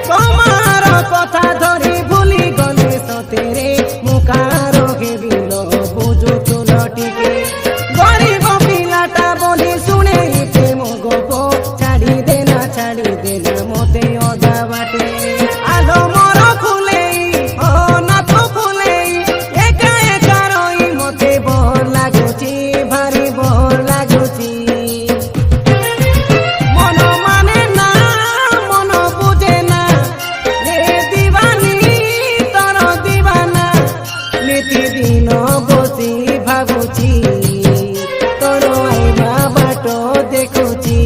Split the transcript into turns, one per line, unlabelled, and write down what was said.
তোমার কথা ধরি ভুলি গলে সতেরে মুখার বিল বুঝু চুল টিকে গরিব পিলাটা বলি শুনে প্রেম গপ ছাড়ি দে না মতে অদা বাটে আলো মর খুলে ও নাথ ফুলে একা একা রই মতে বল লাগুছি ভারি বল লাগুছি মন মানে না মন বুঝে না রে দিবানি তর দিবানা নিতিদিন বসি ভাবুছি তোর আইবা বাট দেখুছি